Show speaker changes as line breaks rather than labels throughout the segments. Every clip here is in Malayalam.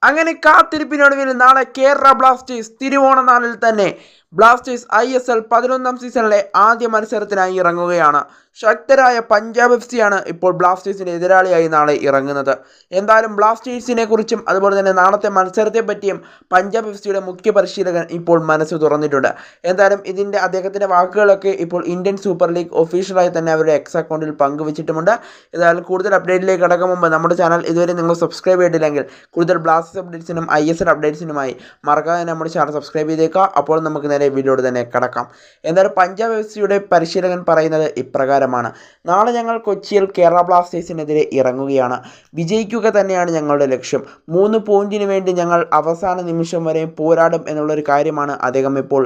അങ്ങനെ കാത്തിരിപ്പിനൊടുവിൽ നാളെ കേരള ബ്ലാസ്റ്റേഴ്സ് തിരുവോണ നാളിൽ തന്നെ ബ്ലാസ്റ്റേഴ്സ് ISL 11ാം സീസണിലെ ആദ്യ മത്സരത്തിനായി ഇറങ്ങുകയാണ്. ശക്തരായ പഞ്ചാബ് FC ആണ് ഇപ്പോൾ ബ്ലാസ്റ്റേഴ്സിന് എതിരാളിയായി നാളെ ഇറങ്ങുന്നത്. എന്തായാലും ബ്ലാസ്റ്റേഴ്സിനെ കുറിച്ചും അതുപോലെ തന്നെ നാളത്തെ മത്സരത്തെ പറ്റിയും പഞ്ചാബ് FCയുടെ മുഖ്യ പരിശീലകൻ ഇപ്പോൾ മനസ്സ് തുറന്നിട്ടുണ്ട്. എന്തായാലും ഇതിൻ്റെ അദ്ദേഹത്തിൻ്റെ വാക്കുകളൊക്കെ ഇപ്പോൾ ഇന്ത്യൻ സൂപ്പർ ലീഗ് ഒഫീഷ്യലായി തന്നെ അവരുടെ എക്സ് അക്കൗണ്ടിൽ പങ്കുവച്ചിട്ടുമുണ്ട്. ഏതായാലും കൂടുതൽ അപ്ഡേറ്റിലേക്ക് കടക്കും മുമ്പ് നമ്മുടെ ചാനൽ ഇതുവരെ നിങ്ങൾ സബ്സ്ക്രൈബ് ചെയ്തിട്ടില്ലെങ്കിൽ കൂടുതൽ ബ്ലാസ്റ്റേഴ്സ് അപ്ഡേറ്റ്സിനും ISL അപ്ഡേറ്റ്സിനുമായി മറക്കാതെ നമ്മുടെ ചാനൽ സബ്സ്ക്രൈബ് ചെയ്തേക്കുക. അപ്പോൾ നമുക്ക് നേരെ വീഡിയോയോട് തന്നെ കടക്കാം. എന്തായാലും പഞ്ചാബ് FCയുടെ പരിശീലകൻ പറയുന്നത് ഇപ്രകാരമാണ്: നാളെ ഞങ്ങൾ കൊച്ചിയിൽ കേരള ബ്ലാസ്റ്റേഴ്സിനെതിരെ ഇറങ്ങുകയാണ്. വിജയിക്കുക തന്നെയാണ് ഞങ്ങളുടെ ലക്ഷ്യം. 3 പോയിന്റിന് വേണ്ടി ഞങ്ങൾ അവസാന നിമിഷം വരെ പോരാടും എന്നുള്ളൊരു കാര്യമാണ് അദ്ദേഹം ഇപ്പോൾ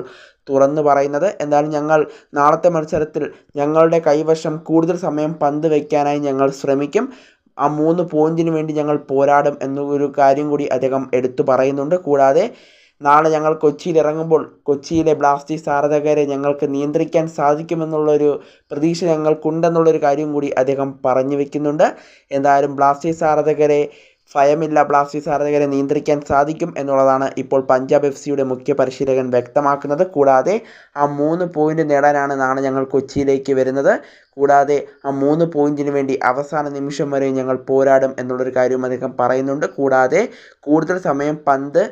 തുറന്നു പറയുന്നത്. എന്തായാലും ഞങ്ങൾ നാളത്തെ മത്സരത്തിൽ ഞങ്ങളുടെ കൈവശം കൂടുതൽ സമയം പന്ത് വയ്ക്കാനായി ഞങ്ങൾ ശ്രമിക്കും. ആ 3 പോയിന്റിന് വേണ്ടി ഞങ്ങൾ പോരാടും എന്നൊരു കാര്യം കൂടി അദ്ദേഹം എടുത്തു പറയുന്നുണ്ട്. കൂടാതെ നാളെ ഞങ്ങൾ കൊച്ചിയിൽ ഇറങ്ങുമ്പോൾ കൊച്ചിയിലെ ബ്ലാസ്റ്റേഴ്സ് ആരാധകരെ ഞങ്ങൾക്ക് നിയന്ത്രിക്കാൻ സാധിക്കുമെന്നുള്ളൊരു പ്രതീക്ഷ ഞങ്ങൾക്കുണ്ടെന്നുള്ളൊരു കാര്യം കൂടി അദ്ദേഹം പറഞ്ഞു വയ്ക്കുന്നുണ്ട്. എന്തായാലും ബ്ലാസ്റ്റേഴ്സ് ആരാധകരെ ഭയമില്ല, ബ്ലാസ്റ്റേഴ്സ് ആരാധകരെ നിയന്ത്രിക്കാൻ സാധിക്കും എന്നുള്ളതാണ് ഇപ്പോൾ പഞ്ചാബ് FCയുടെ മുഖ്യ പരിശീലകൻ വ്യക്തമാക്കുന്നത്. കൂടാതെ ആ 3 പോയിന്റ് നേടാനാണ് നാളെ ഞങ്ങൾ കൊച്ചിയിലേക്ക് വരുന്നത്. കൂടാതെ ആ 3 പോയിന്റിന് വേണ്ടി അവസാന നിമിഷം വരെ ഞങ്ങൾ പോരാടും എന്നുള്ളൊരു കാര്യവും അദ്ദേഹം പറയുന്നുണ്ട്. കൂടാതെ കൂടുതൽ സമയം പന്ത്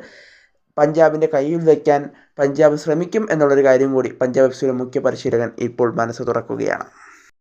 പഞ്ചാബിൻ്റെ കയ്യിൽ വയ്ക്കാൻ പഞ്ചാബ് ശ്രമിക്കും എന്നുള്ളൊരു കാര്യം കൂടി പഞ്ചാബ് FCയുടെ മുഖ്യ പരിശീലകൻ ഇപ്പോൾ മനസ്സ് തുറക്കുകയാണ്.